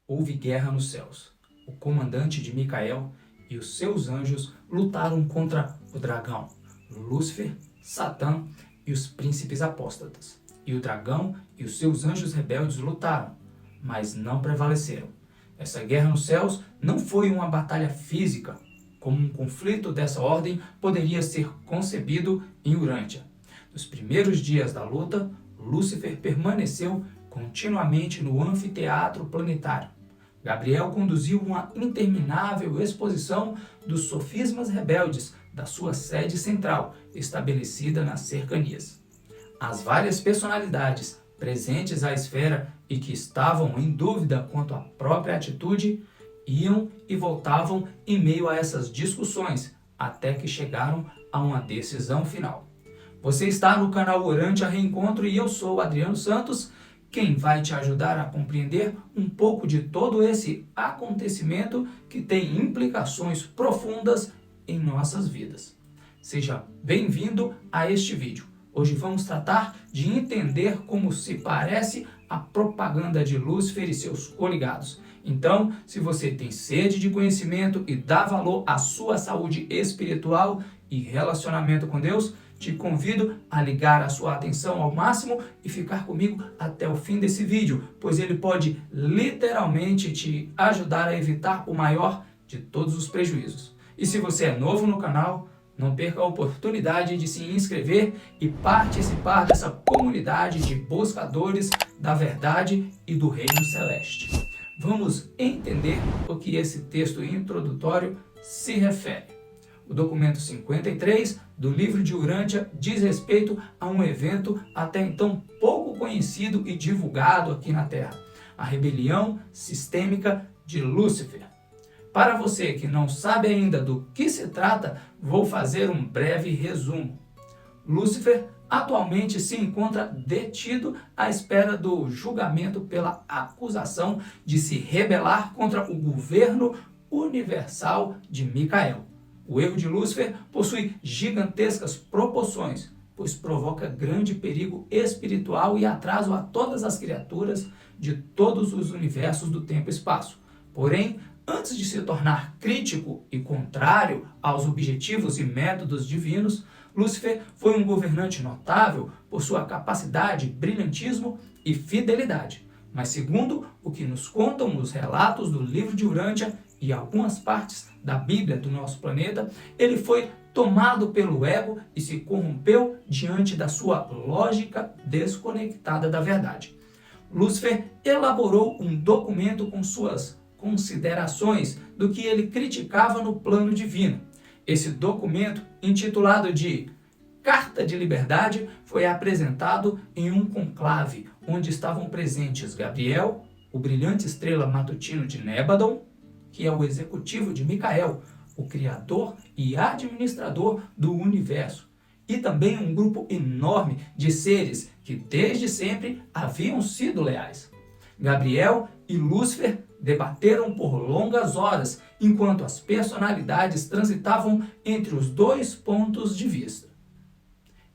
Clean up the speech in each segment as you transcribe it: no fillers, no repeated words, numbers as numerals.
houve guerra nos céus. O comandante de Micael e os seus anjos lutaram contra o dragão, Lúcifer, Satã e os príncipes apóstatas. E o dragão e os seus anjos rebeldes lutaram, mas não prevaleceram. Essa guerra nos céus não foi uma batalha física, como um conflito dessa ordem poderia ser concebido em Urântia. Nos primeiros dias da luta, Lúcifer permaneceu continuamente no anfiteatro planetário. Gabriel conduziu uma interminável exposição dos sofismas rebeldes da sua sede central, estabelecida nas cercanias. As várias personalidades presentes à esfera e que estavam em dúvida quanto à própria atitude, iam e voltavam em meio a essas discussões, até que chegaram a uma decisão final. Você está no canal Urântia Reencontro e eu sou Adriano Santos, quem vai te ajudar a compreender um pouco de todo esse acontecimento que tem implicações profundas em nossas vidas. Seja bem-vindo a este vídeo. Hoje vamos tratar de entender como se parece a propaganda de Lúcifer e seus coligados. Então, se você tem sede de conhecimento e dá valor à sua saúde espiritual e relacionamento com Deus, te convido a ligar a sua atenção ao máximo e ficar comigo até o fim desse vídeo, pois ele pode literalmente te ajudar a evitar o maior de todos os prejuízos. E se você é novo no canal, não perca a oportunidade de se inscrever e participar dessa comunidade de buscadores da verdade e do Reino Celeste. Vamos entender o que esse texto introdutório se refere. O documento 53 do livro de Urântia diz respeito a um evento até então pouco conhecido e divulgado aqui na Terra, a rebelião sistêmica de Lúcifer. Para você que não sabe ainda do que se trata, vou fazer um breve resumo. Lúcifer atualmente se encontra detido à espera do julgamento pela acusação de se rebelar contra o governo universal de Micael. O erro de Lúcifer possui gigantescas proporções, pois provoca grande perigo espiritual e atraso a todas as criaturas de todos os universos do tempo e espaço. Porém, antes de se tornar crítico e contrário aos objetivos e métodos divinos, Lúcifer foi um governante notável por sua capacidade, brilhantismo e fidelidade. Mas segundo o que nos contam os relatos do livro de Urântia e algumas partes da Bíblia do nosso planeta, ele foi tomado pelo ego e se corrompeu diante da sua lógica desconectada da verdade. Lúcifer elaborou um documento com suas considerações do que ele criticava no plano divino. Esse documento, intitulado de Carta de Liberdade, foi apresentado em um conclave, onde estavam presentes Gabriel, o brilhante estrela matutino de Nébadon, que é o executivo de Micael, o criador e administrador do universo, e também um grupo enorme de seres que desde sempre haviam sido leais. Gabriel e Lúcifer debateram por longas horas, enquanto as personalidades transitavam entre os dois pontos de vista.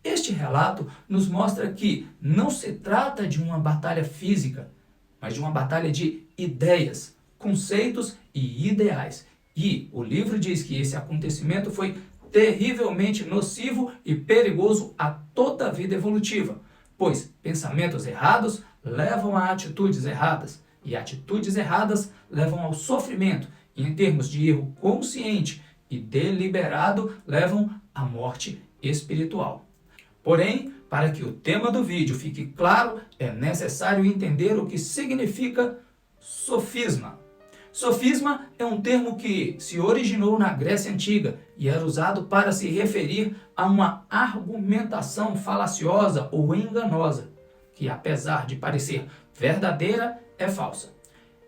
Este relato nos mostra que não se trata de uma batalha física, mas de uma batalha de ideias, conceitos e ideais. E o livro diz que esse acontecimento foi terrivelmente nocivo e perigoso a toda a vida evolutiva, pois pensamentos errados levam a atitudes erradas, e atitudes erradas levam ao sofrimento, e em termos de erro consciente e deliberado, levam à morte espiritual. Porém, para que o tema do vídeo fique claro, é necessário entender o que significa sofisma. Sofisma é um termo que se originou na Grécia Antiga e era usado para se referir a uma argumentação falaciosa ou enganosa, que apesar de parecer verdadeira, é falsa.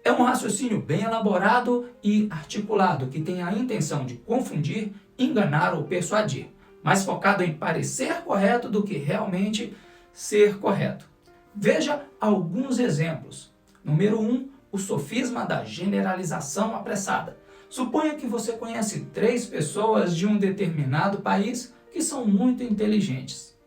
É um raciocínio bem elaborado e articulado que tem a intenção de confundir, enganar ou persuadir, mais focado em parecer correto do que realmente ser correto. Veja alguns exemplos. Número 1, o sofisma da generalização apressada. Suponha que você conhece 3 pessoas de um determinado país que são muito inteligentes.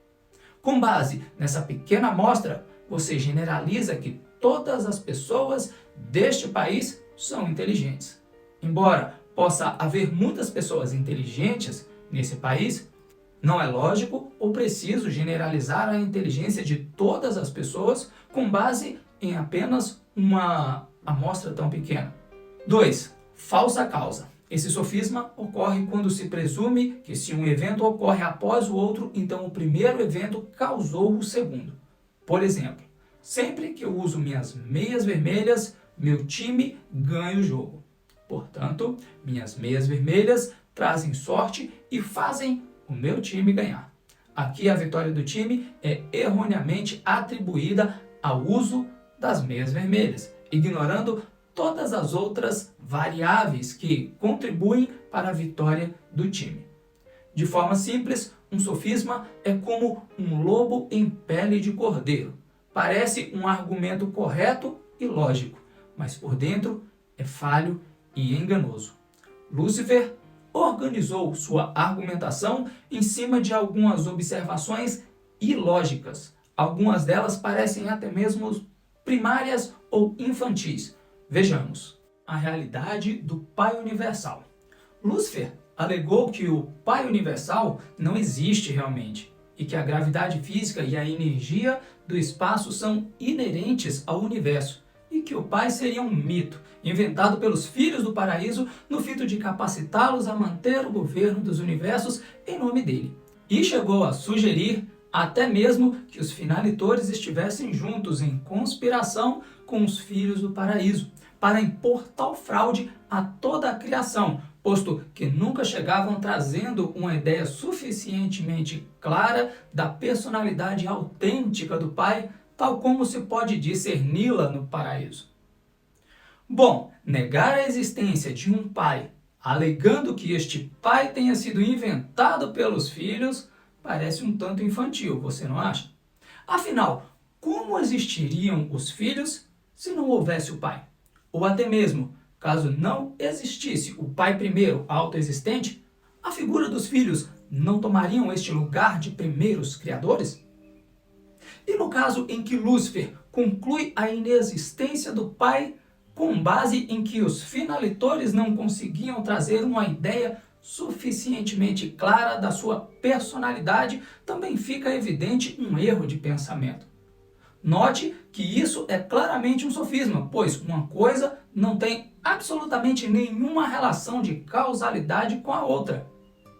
Com base nessa pequena amostra, você generaliza que todas as pessoas deste país são inteligentes. Embora possa haver muitas pessoas inteligentes nesse país, não é lógico ou preciso generalizar a inteligência de todas as pessoas com base em apenas uma amostra tão pequena. 2. Falsa causa. Esse sofisma ocorre quando se presume que se um evento ocorre após o outro, então o primeiro evento causou o segundo. Por exemplo, sempre que eu uso minhas meias vermelhas, meu time ganha o jogo. Portanto, minhas meias vermelhas trazem sorte e fazem o meu time ganhar. Aqui a vitória do time é erroneamente atribuída ao uso das meias vermelhas, ignorando todas as outras variáveis que contribuem para a vitória do time. De forma simples, um sofisma é como um lobo em pele de cordeiro. Parece um argumento correto e lógico, mas por dentro é falho e enganoso. Lúcifer organizou sua argumentação em cima de algumas observações ilógicas. Algumas delas parecem até mesmo primárias ou infantis. Vejamos. A realidade do Pai Universal. Lúcifer alegou que o Pai Universal não existe realmente e que a gravidade física e a energia do espaço são inerentes ao universo e que o Pai seria um mito inventado pelos filhos do paraíso no fito de capacitá-los a manter o governo dos universos em nome dele. E chegou a sugerir até mesmo que os finalitores estivessem juntos em conspiração com os filhos do paraíso para impor tal fraude a toda a criação, posto que nunca chegavam trazendo uma ideia suficientemente clara da personalidade autêntica do Pai, tal como se pode discerni-la no paraíso. Bom, negar a existência de um Pai, alegando que este Pai tenha sido inventado pelos filhos, parece um tanto infantil, você não acha? Afinal, como existiriam os filhos se não houvesse o Pai? Ou até mesmo, caso não existisse o Pai primeiro autoexistente, a figura dos filhos não tomariam este lugar de primeiros criadores? E no caso em que Lúcifer conclui a inexistência do Pai com base em que os finalitores não conseguiam trazer uma ideia suficientemente clara da sua personalidade, também fica evidente um erro de pensamento. Note que isso é claramente um sofisma, pois uma coisa não tem absolutamente nenhuma relação de causalidade com a outra.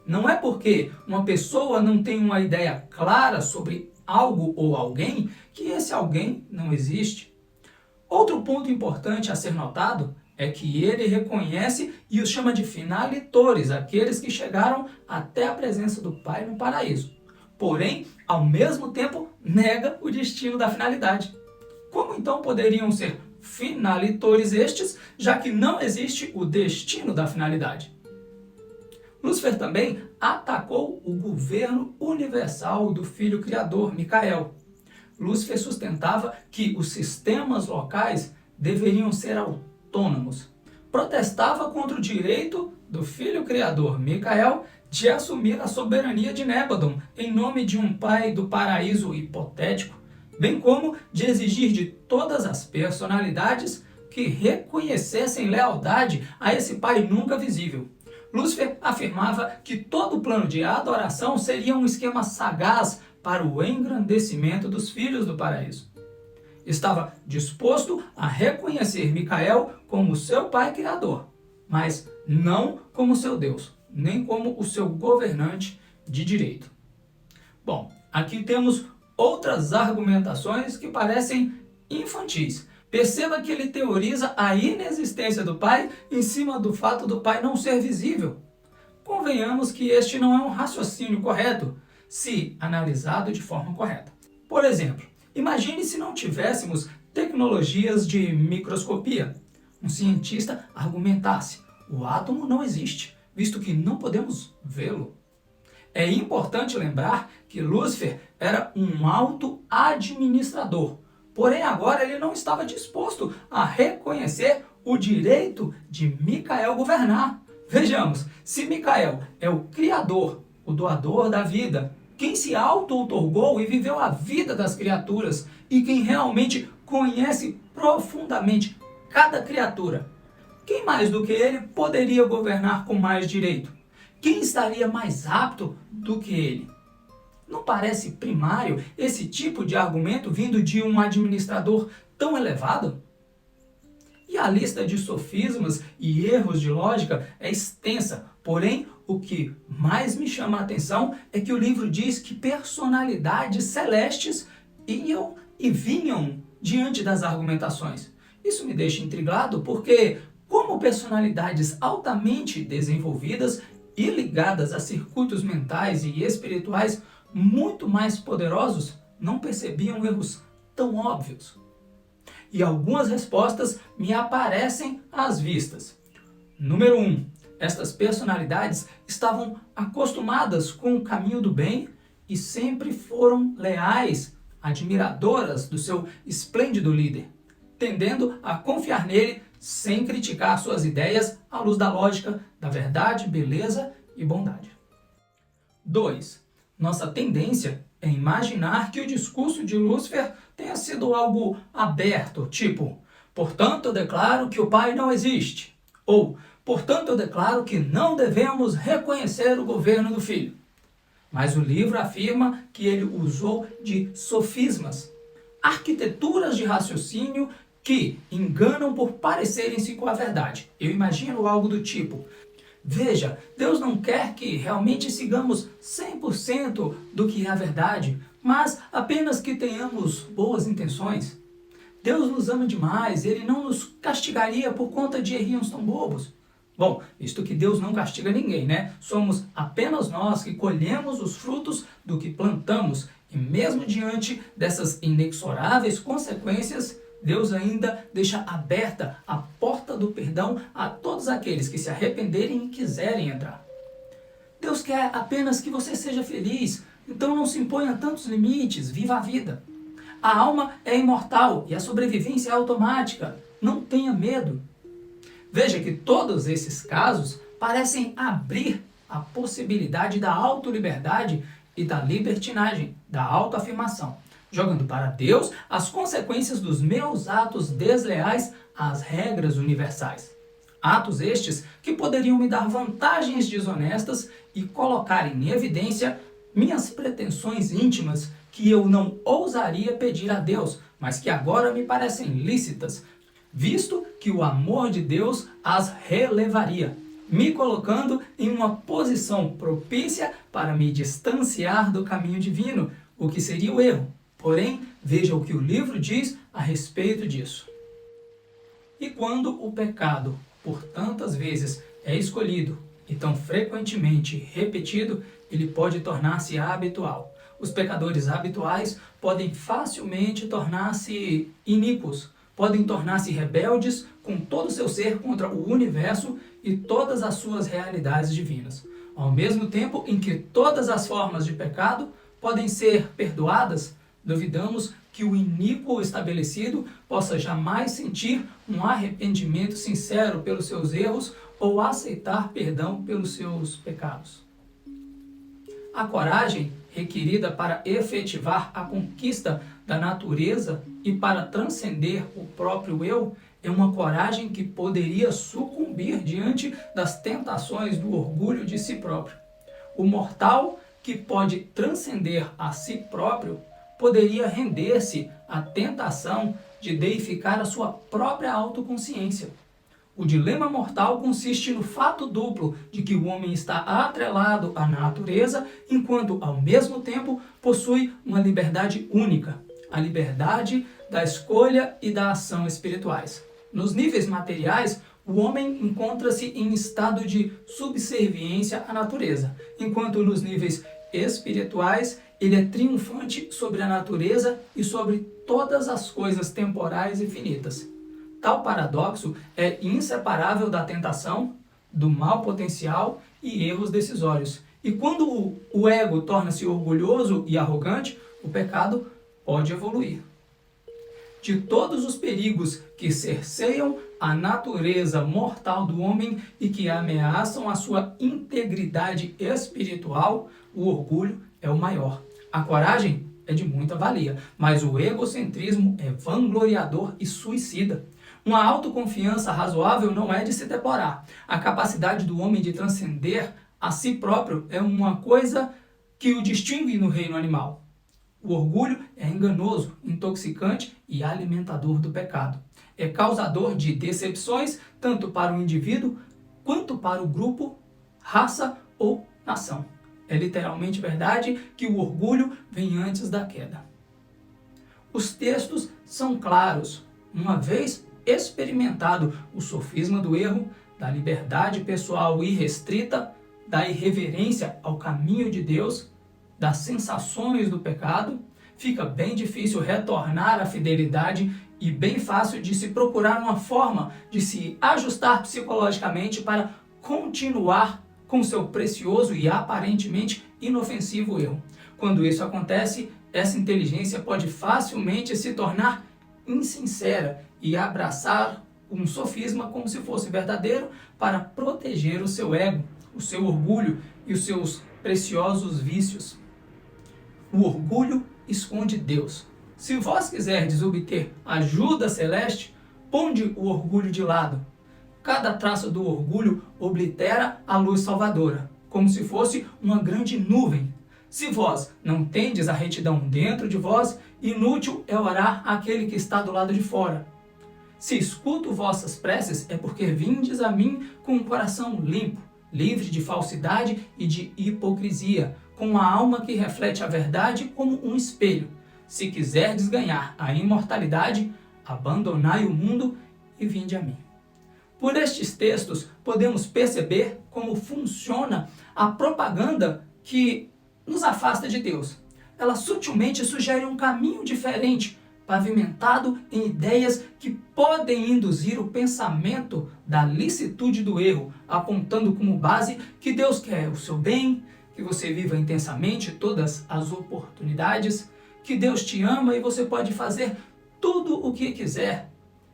Não é porque uma pessoa não tem uma ideia clara sobre algo ou alguém que esse alguém não existe. Outro ponto importante a ser notado é que ele reconhece e os chama de finalitores, aqueles que chegaram até a presença do Pai no paraíso. Porém, ao mesmo tempo, nega o destino da finalidade. Como então poderiam ser finalitores estes, já que não existe o destino da finalidade? Lúcifer também atacou o governo universal do Filho Criador, Micael. Lúcifer sustentava que os sistemas locais deveriam ser autônomos. Protestava contra o direito do Filho Criador, Micael, de assumir a soberania de Nébadon em nome de um pai do paraíso hipotético, bem como de exigir de todas as personalidades que reconhecessem lealdade a esse pai nunca visível. Lúcifer afirmava que todo o plano de adoração seria um esquema sagaz para o engrandecimento dos filhos do paraíso. Estava disposto a reconhecer Micael como seu pai criador, mas não como seu Deus, nem como o seu governante de direito. Bom, aqui temos outras argumentações que parecem infantis. Perceba que ele teoriza a inexistência do Pai em cima do fato do Pai não ser visível. Convenhamos que este não é um raciocínio correto, se analisado de forma correta. Por exemplo, imagine se não tivéssemos tecnologias de microscopia. Um cientista argumentasse: o átomo não existe, visto que não podemos vê-lo. É importante lembrar que Lúcifer era um auto-administrador, porém agora ele não estava disposto a reconhecer o direito de Micael governar. Vejamos, se Micael é o criador, o doador da vida, quem se auto-outorgou e viveu a vida das criaturas e quem realmente conhece profundamente cada criatura. Quem mais do que ele poderia governar com mais direito? Quem estaria mais apto do que ele? Não parece primário esse tipo de argumento vindo de um administrador tão elevado? E a lista de sofismas e erros de lógica é extensa, porém o que mais me chama a atenção é que o livro diz que personalidades celestes iam e vinham diante das argumentações. Isso me deixa intrigado porque, como personalidades altamente desenvolvidas e ligadas a circuitos mentais e espirituais muito mais poderosos, não percebiam erros tão óbvios? E algumas respostas me aparecem às vistas. Número 1. Estas personalidades estavam acostumadas com o caminho do bem e sempre foram leais, admiradoras do seu esplêndido líder, tendendo a confiar nele sem criticar suas ideias à luz da lógica, da verdade, beleza e bondade. 2. Nossa tendência é imaginar que o discurso de Lúcifer tenha sido algo aberto, tipo, portanto eu declaro que o Pai não existe, ou, portanto eu declaro que não devemos reconhecer o governo do Filho. Mas o livro afirma que ele usou de sofismas, arquiteturas de raciocínio que enganam por parecerem-se com a verdade. Eu imagino algo do tipo: veja, Deus não quer que realmente sigamos 100% do que é a verdade, mas apenas que tenhamos boas intenções. Deus nos ama demais, Ele não nos castigaria por conta de errinhos tão bobos. Bom, visto que Deus não castiga ninguém, né? Somos apenas nós que colhemos os frutos do que plantamos, e mesmo diante dessas inexoráveis consequências, Deus ainda deixa aberta a porta do perdão a todos aqueles que se arrependerem e quiserem entrar. Deus quer apenas que você seja feliz, então não se imponha tantos limites, viva a vida. A alma é imortal e a sobrevivência é automática, não tenha medo. Veja que todos esses casos parecem abrir a possibilidade da autoliberdade e da libertinagem, da autoafirmação, jogando para Deus as consequências dos meus atos desleais às regras universais. Atos estes que poderiam me dar vantagens desonestas e colocar em evidência minhas pretensões íntimas que eu não ousaria pedir a Deus, mas que agora me parecem lícitas, visto que o amor de Deus as relevaria, me colocando em uma posição propícia para me distanciar do caminho divino, o que seria o erro. Porém, veja o que o livro diz a respeito disso. E quando o pecado, por tantas vezes, é escolhido e tão frequentemente repetido, ele pode tornar-se habitual. Os pecadores habituais podem facilmente tornar-se iníquos, podem tornar-se rebeldes com todo o seu ser contra o universo e todas as suas realidades divinas. Ao mesmo tempo em que todas as formas de pecado podem ser perdoadas, duvidamos que o iníquo estabelecido possa jamais sentir um arrependimento sincero pelos seus erros ou aceitar perdão pelos seus pecados. A coragem requerida para efetivar a conquista da natureza e para transcender o próprio eu é uma coragem que poderia sucumbir diante das tentações do orgulho de si próprio. O mortal que pode transcender a si próprio poderia render-se à tentação de deificar a sua própria autoconsciência. O dilema mortal consiste no fato duplo de que o homem está atrelado à natureza, enquanto, ao mesmo tempo, possui uma liberdade única, a liberdade da escolha e da ação espirituais. Nos níveis materiais, o homem encontra-se em estado de subserviência à natureza, enquanto nos níveis espirituais, ele é triunfante sobre a natureza e sobre todas as coisas temporais e finitas. Tal paradoxo é inseparável da tentação, do mal potencial e erros decisórios. E quando o ego torna-se orgulhoso e arrogante, o pecado pode evoluir. De todos os perigos que cerceiam a natureza mortal do homem e que ameaçam a sua integridade espiritual, o orgulho é o maior. A coragem é de muita valia, mas o egocentrismo é vangloriador e suicida. Uma autoconfiança razoável não é de se deplorar. A capacidade do homem de transcender a si próprio é uma coisa que o distingue no reino animal. O orgulho é enganoso, intoxicante e alimentador do pecado. É causador de decepções tanto para o indivíduo quanto para o grupo, raça ou nação. É literalmente verdade que o orgulho vem antes da queda. Os textos são claros. Uma vez experimentado o sofisma do erro, da liberdade pessoal irrestrita, da irreverência ao caminho de Deus, das sensações do pecado, fica bem difícil retornar à fidelidade e bem fácil de se procurar uma forma de se ajustar psicologicamente para continuar com seu precioso e aparentemente inofensivo erro. Quando isso acontece, essa inteligência pode facilmente se tornar insincera e abraçar um sofisma como se fosse verdadeiro para proteger o seu ego, o seu orgulho e os seus preciosos vícios. O orgulho esconde Deus. Se vós quiserdes obter ajuda celeste, ponde o orgulho de lado. Cada traço do orgulho oblitera a luz salvadora, como se fosse uma grande nuvem. Se vós não tendes a retidão dentro de vós, inútil é orar àquele que está do lado de fora. Se escuto vossas preces, é porque vindes a mim com um coração limpo, livre de falsidade e de hipocrisia, com uma alma que reflete a verdade como um espelho. Se quiserdes ganhar a imortalidade, abandonai o mundo e vinde a mim. Por estes textos, podemos perceber como funciona a propaganda que nos afasta de Deus. Ela sutilmente sugere um caminho diferente, pavimentado em ideias que podem induzir o pensamento da licitude do erro, apontando como base que Deus quer o seu bem, que você viva intensamente todas as oportunidades, que Deus te ama e você pode fazer tudo o que quiser,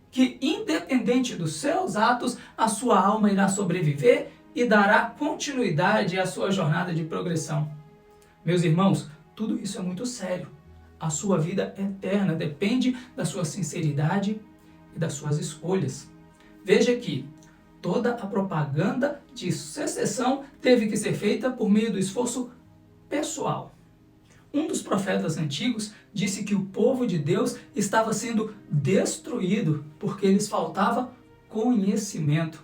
que independente dos seus atos, a sua alma irá sobreviver e dará continuidade à sua jornada de progressão. Meus irmãos, tudo isso é muito sério. A sua vida eterna depende da sua sinceridade e das suas escolhas. Veja que toda a propaganda de secessão teve que ser feita por meio do esforço pessoal. Um dos profetas antigos disse que o povo de Deus estava sendo destruído porque lhes faltava conhecimento.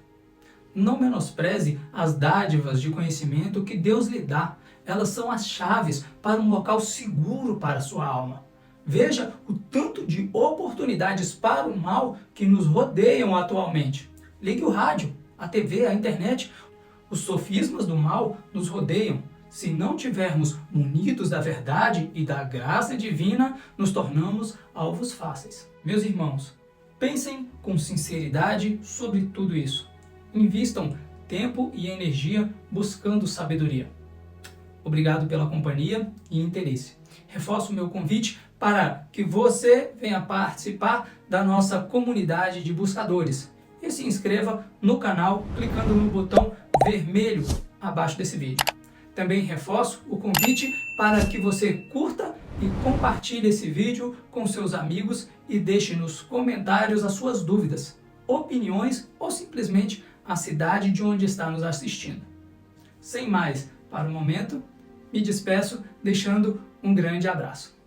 Não menospreze as dádivas de conhecimento que Deus lhe dá. Elas são as chaves para um local seguro para a sua alma. Veja o tanto de oportunidades para o mal que nos rodeiam atualmente. Ligue o rádio, a TV, a internet. Os sofismas do mal nos rodeiam. Se não tivermos munidos da verdade e da graça divina, nos tornamos alvos fáceis. Meus irmãos, pensem com sinceridade sobre tudo isso. Invistam tempo e energia buscando sabedoria. Obrigado pela companhia e interesse. Reforço o meu convite para que você venha participar da nossa comunidade de buscadores e se inscreva no canal clicando no botão vermelho abaixo desse vídeo. Também reforço o convite para que você curta e compartilhe esse vídeo com seus amigos e deixe nos comentários as suas dúvidas, opiniões ou simplesmente a cidade de onde está nos assistindo. Sem mais, para o momento, me despeço deixando um grande abraço.